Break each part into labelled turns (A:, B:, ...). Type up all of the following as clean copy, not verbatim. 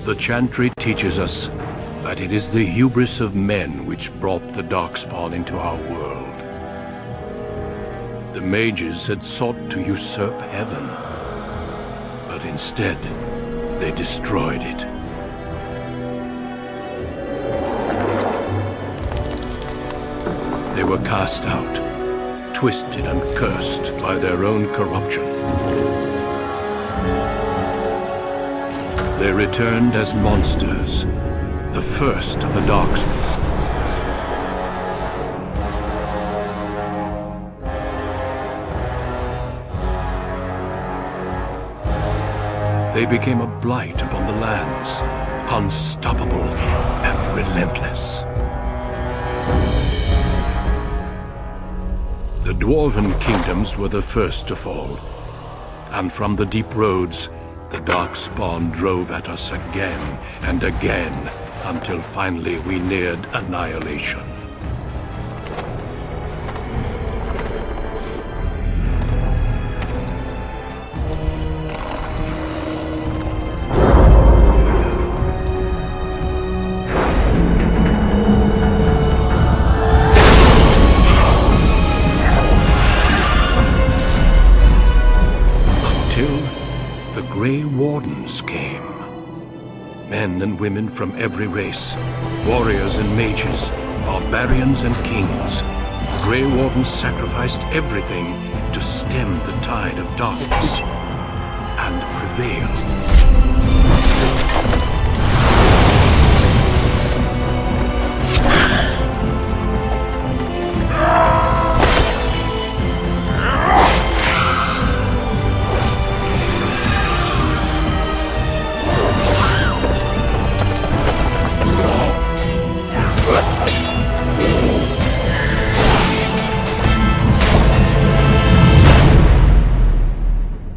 A: The Chantry teaches us that it is the hubris of men which brought the Darkspawn into our world. The mages had sought to usurp heaven, but instead they destroyed it. They were cast out, twisted and cursed by their own corruption. They returned as monsters, the first of the Darkspawn. They became a blight upon the lands, unstoppable and relentless. The Dwarven kingdoms were the first to fall, and from the deep roads, the Darkspawn drove at us again and again, until finally we neared annihilation. Men and women from every race, warriors and mages, barbarians and kings. Grey Wardens sacrificed everything to stem the tide of darkness and prevail.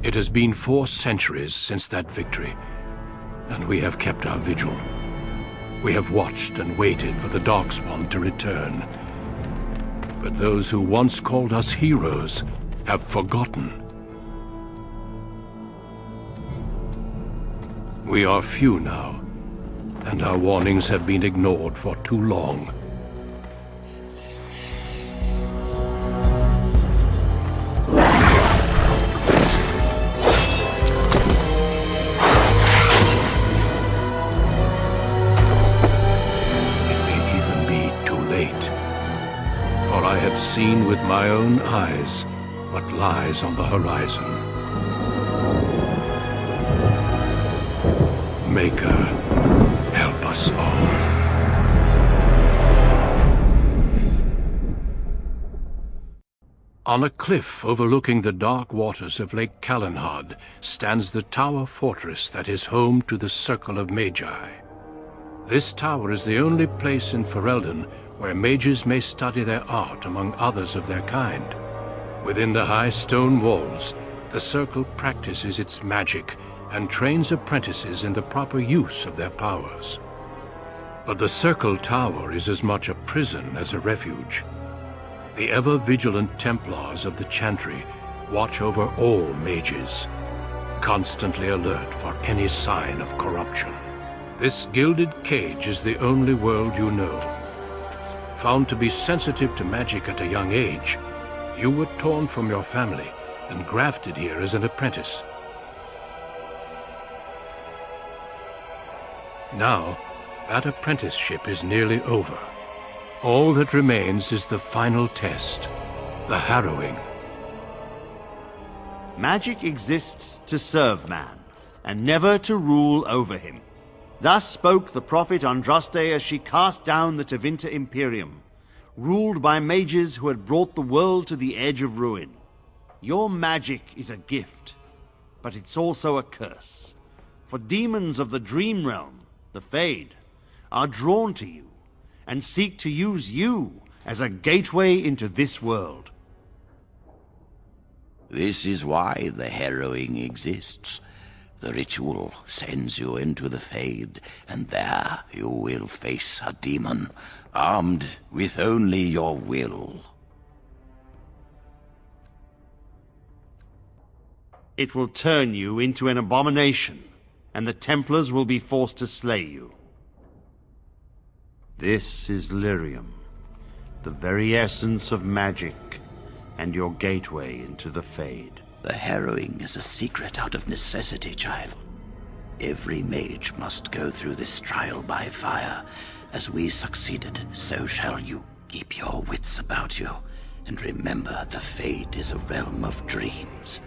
A: It has been 4 centuries since that victory, and we have kept our vigil. We have watched and waited for the Darkspawn to return. But those who once called us heroes have forgotten. We are few now, and our warnings have been ignored for too long. Seen with my own eyes what lies on the horizon. Maker, help us all. On a cliff overlooking the dark waters of Lake Calenhad stands the tower fortress that is home to the Circle of Magi. This tower is the only place in Ferelden where mages may study their art among others of their kind. Within the high stone walls, the Circle practices its magic and trains apprentices in the proper use of their powers. But the Circle Tower is as much a prison as a refuge. The ever-vigilant Templars of the Chantry watch over all mages, constantly alert for any sign of corruption. This gilded cage is the only world you know. Found to be sensitive to magic at a young age, you were torn from your family and grafted here as an apprentice. Now, that apprenticeship is nearly over. All that remains is the final test, the harrowing.
B: Magic exists to serve man, and never to rule over him. Thus spoke the prophet Andraste as she cast down the Tevinter Imperium, ruled by mages who had brought the world to the edge of ruin. Your magic is a gift, but it's also a curse. For demons of the Dream Realm, the Fade, are drawn to you, and seek to use you as a gateway into this world.
C: This is why the harrowing exists. The ritual sends you into the Fade, and there you will face a demon, armed with only your will.
B: It will turn you into an abomination, and the Templars will be forced to slay you. This is lyrium, the very essence of magic, and your gateway into the Fade.
C: The harrowing is a secret out of necessity, child. Every mage must go through this trial by fire. As we succeeded, so shall you. Keep your wits about you, and remember the Fade is a realm of dreams.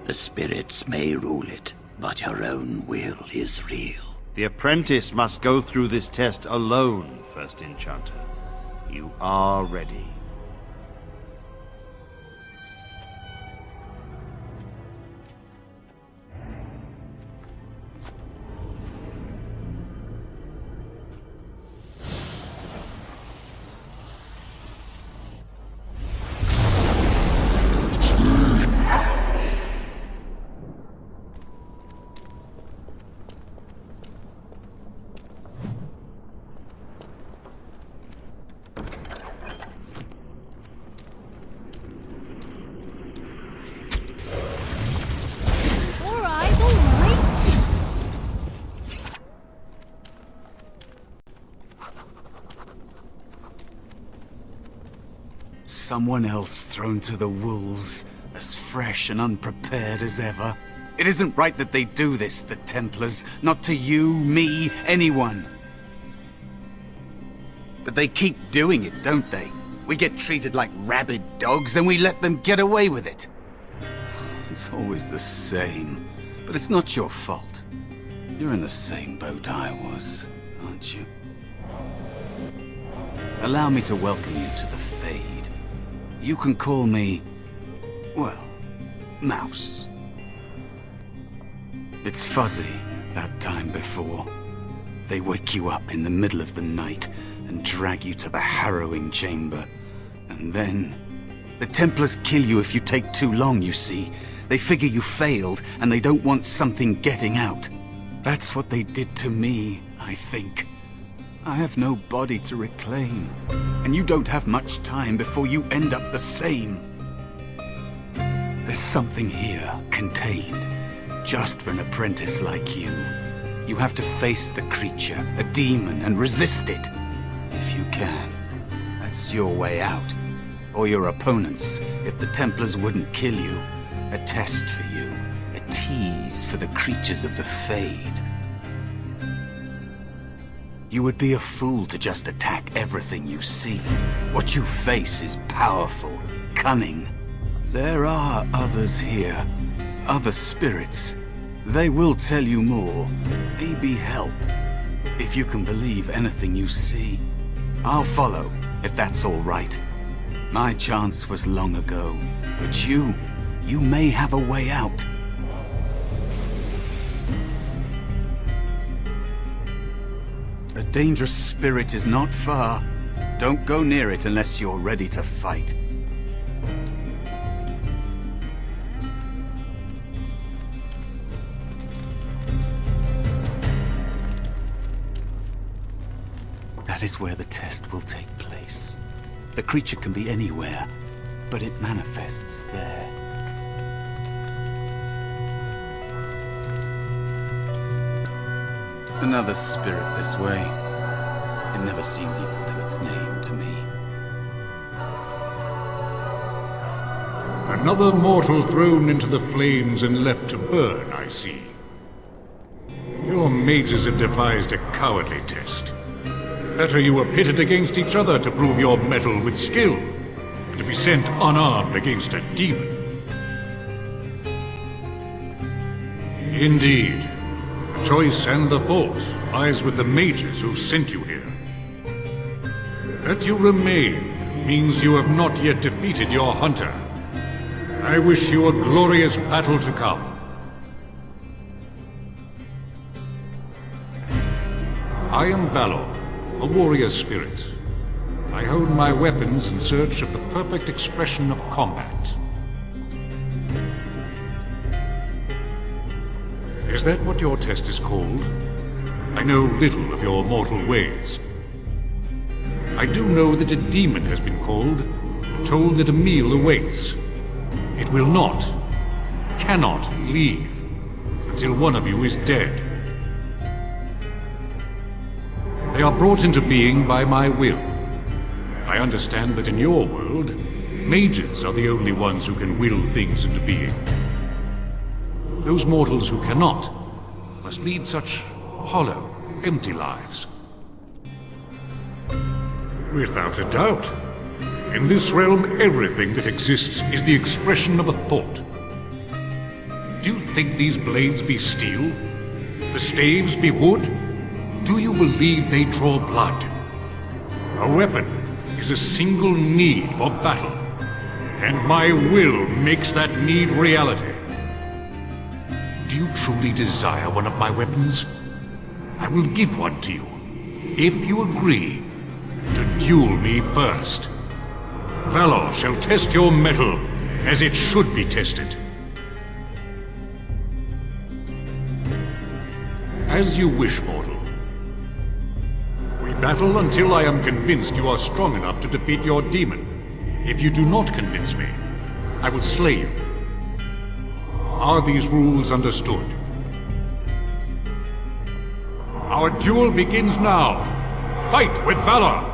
C: The spirits may rule it, but your own will is real.
B: The apprentice must go through this test alone, First Enchanter. You are ready.
D: Someone else thrown to the wolves, as fresh and unprepared as ever. It isn't right that they do this, the Templars. Not to you, me, anyone. But they keep doing it, don't they? We get treated like rabid dogs and we let them get away with it. It's always the same. But it's not your fault. You're in the same boat I was, aren't you? Allow me to welcome you to the Fade. You can call me, well, Mouse. It's fuzzy, that time before. They wake you up in the middle of the night and drag you to the harrowing chamber. And then, the Templars kill you if you take too long, you see. They figure you failed, and they don't want something getting out. That's what they did to me, I think. I have no body to reclaim, and you don't have much time before you end up the same. There's something here, contained, just for an apprentice like you. You have to face the creature, a demon, and resist it. If you can. That's your way out. Or your opponent's, if the Templars wouldn't kill you. A test for you, a tease for the creatures of the Fade. You would be a fool to just attack everything you see. What you face is powerful, cunning. There are others here, other spirits. They will tell you more, maybe help, if you can believe anything you see. I'll follow, if that's all right. My chance was long ago, but you may have a way out. A dangerous spirit is not far. Don't go near it unless you're ready to fight. That is where the test will take place. The creature can be anywhere, but it manifests there. Another spirit this way. It never seemed equal to its name to me.
E: Another mortal thrown into the flames and left to burn, I see. Your mages have devised a cowardly test. Better you were pitted against each other to prove your mettle with skill, than to be sent unarmed against a demon. Indeed. The choice and the fault lies with the mages who sent you here. That you remain means you have not yet defeated your hunter. I wish you a glorious battle to come. I am Valor, a warrior spirit. I hone my weapons in search of the perfect expression of combat. Is that what your test is called? I know little of your mortal ways. I do know that a demon has been called, told that a meal awaits. It will not, cannot leave, until one of you is dead. They are brought into being by my will. I understand that in your world, mages are the only ones who can will things into being. Those mortals who cannot must lead such hollow, empty lives. Without a doubt. In this realm, everything that exists is the expression of a thought. Do you think these blades be steel? The staves be wood? Do you believe they draw blood? A weapon is a single need for battle, and my will makes that need reality. Do you truly desire one of my weapons? I will give one to you, if you agree to duel me first. Valor shall test your mettle as it should be tested. As you wish, mortal. We battle until I am convinced you are strong enough to defeat your demon. If you do not convince me, I will slay you. Are these rules understood? Our duel begins now. Fight with valor!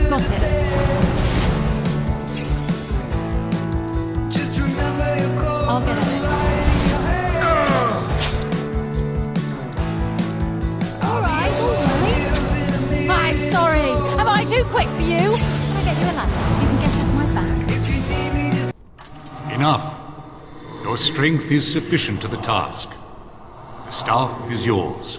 F: Got it. I'll get it. Alright. I'm sorry. Am I too quick for you? Can I get you a ladder so you can get off my back?
E: Enough. Your strength is sufficient to the task. The staff is yours.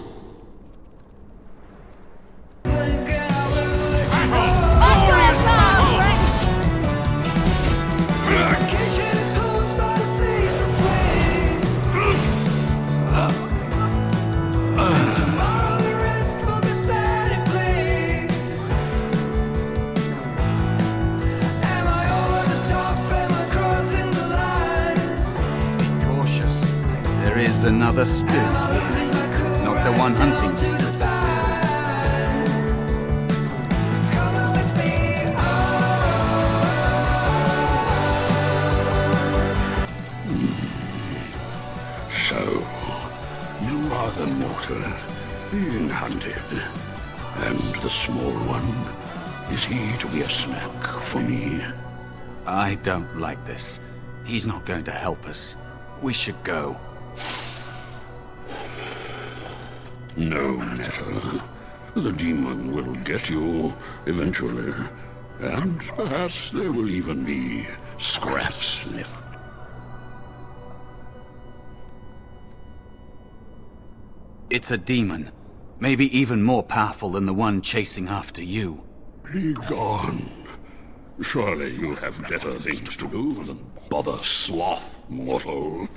D: Another spook. Not the one hunting you, but still.
A: So, you are the mortal being hunted. And the small one, is he to be a snack for me?
D: I don't like this. He's not going to help us. We should go.
A: No matter. The demon will get you eventually. And perhaps there will even be scraps left.
D: It's a demon. Maybe even more powerful than the one chasing after you.
A: Be gone. Surely you have better things to do than bother sloth, mortal.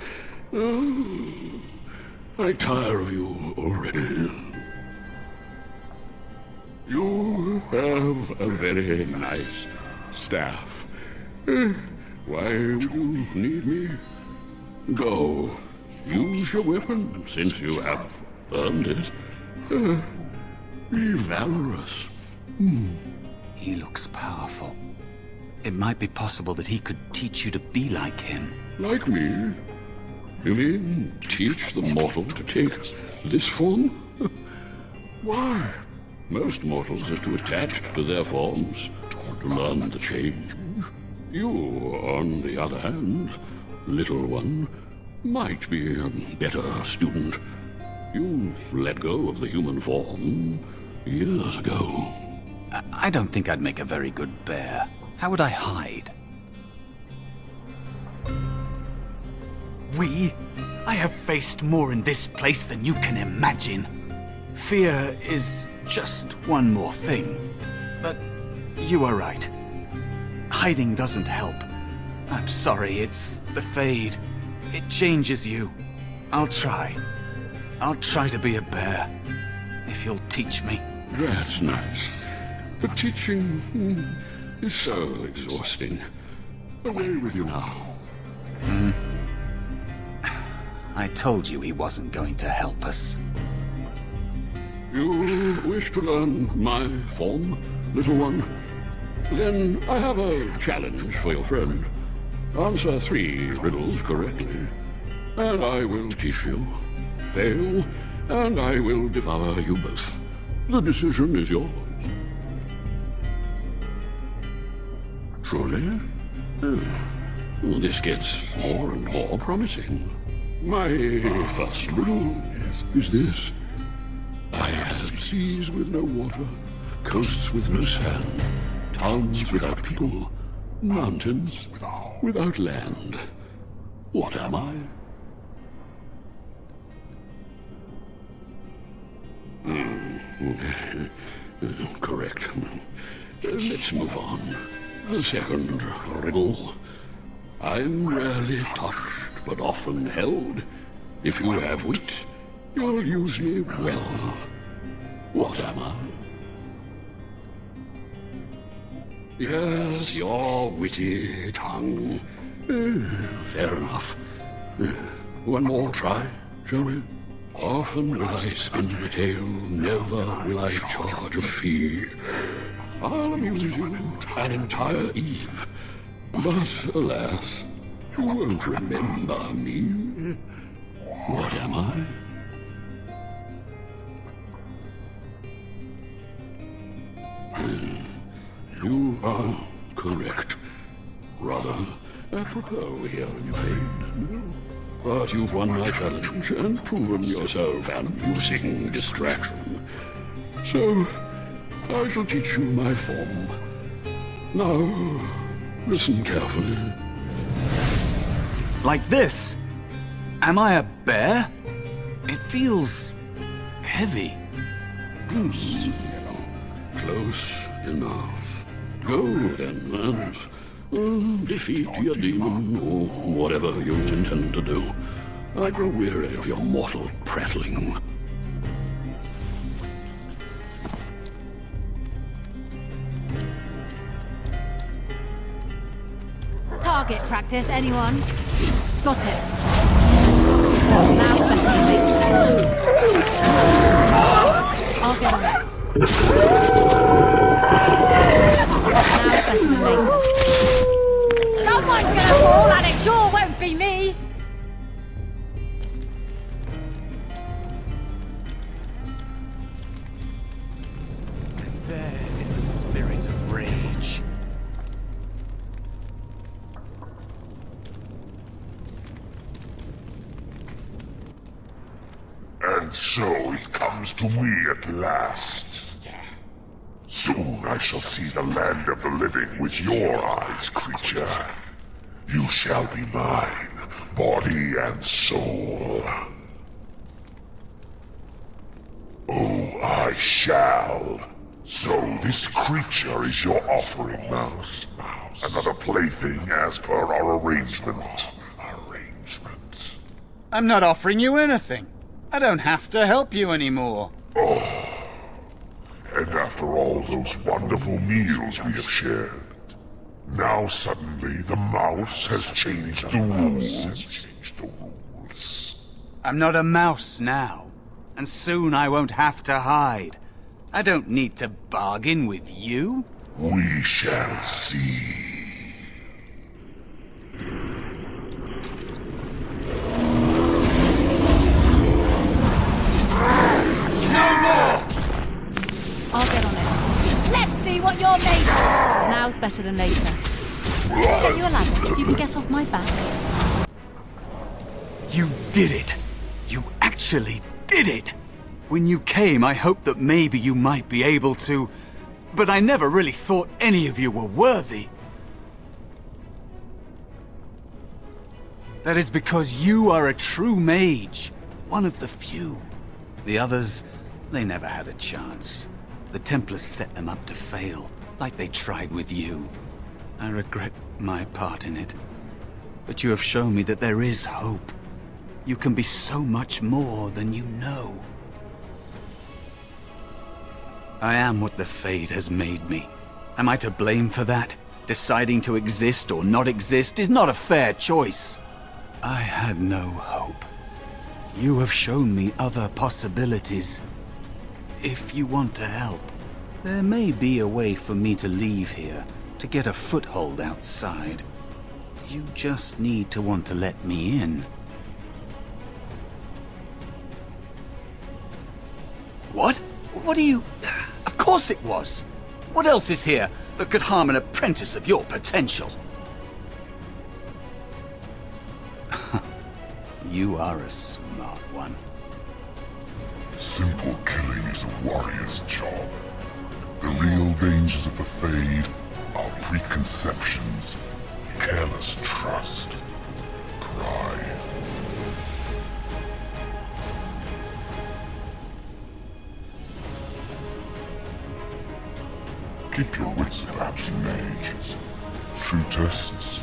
A: I tire of you already. You have a very nice staff. Why would you need me? Go. Use your weapon, since you have earned it. Be valorous.
D: He looks powerful. It might be possible that he could teach you to be like him.
A: Like me? You mean teach the mortal to take this form? Why? Most mortals are too attached to their forms to learn the change. You, on the other hand, little one, might be a better student. You let go of the human form years ago.
D: I don't think I'd make a very good bear. How would I hide? I have faced more in this place than you can imagine. Fear is just one more thing. But you are right. Hiding doesn't help. I'm sorry, it's the Fade. It changes you. I'll try. I'll try to be a bear. If you'll teach me.
A: That's nice. But teaching is so exhausting. Away with you now.
D: I told you he wasn't going to help us.
A: You wish to learn my form, little one? Then I have a challenge for your friend. Answer 3 riddles correctly, and I will teach you. Fail,
G: and I will devour you both. The decision is yours. Truly? This gets more and more promising. My first riddle is this. I have seas with no water, coasts with no sand, towns without people, mountains without land. What am I? Correct. Let's move on. The second riddle. I'm rarely touched, but often held. If you have wit, you'll use me well. What am I? Yes, your witty tongue. Fair enough. One more try, shall we? Often will I spin the tale, never will I charge a fee. I'll amuse you an entire eve, but alas, you won't remember me. What am I? You are correct. Rather apropos here, I'm afraid. But you've won my challenge and proven yourself an amusing distraction. So, I shall teach you my form. Now, listen carefully.
D: Like this? Am I a bear? It feels heavy.
G: Close enough. Go then, and defeat your demon, or whatever you intend to do. I grow weary of your mortal prattling.
F: Target practice, anyone? Got it. Now better later. I'll get on it. Now better later. Someone's gonna fall, and it sure won't be me!
D: And there is the spirit of rage.
H: And so it comes to me at last. Soon I shall see the land of the living with your eyes, creature. You shall be mine, body and soul. Oh, I shall. So this creature is your offering, Mouse. Another plaything as per our arrangement.
D: I'm not offering you anything. I don't have to help you anymore.
H: And after all those wonderful meals we have shared, now suddenly the mouse has changed the rules.
D: I'm not a mouse now, and soon I won't have to hide. I don't need to bargain with you.
H: We shall see.
F: I'll get on it. Let's see what you're made of! Now's better than later. I'll get you a ladder so you can get off my back.
D: You did it! You actually did it! When you came, I hoped that maybe you might be able to, but I never really thought any of you were worthy. That is because you are a true mage, one of the few. The others, they never had a chance. The Templars set them up to fail, like they tried with you. I regret my part in it. But you have shown me that there is hope. You can be so much more than you know. I am what the Fade has made me. Am I to blame for that? Deciding to exist or not exist is not a fair choice. I had no hope. You have shown me other possibilities. If you want to help, there may be a way for me to leave here, to get a foothold outside. You just need to want to let me in. What? What are you... Of course it was! What else is here that could harm an apprentice of your potential? You are a smart one.
H: Simple killing is a warrior's job. The real dangers of the Fade are preconceptions, careless trust, pride. Keep your wits about you, mage. True tests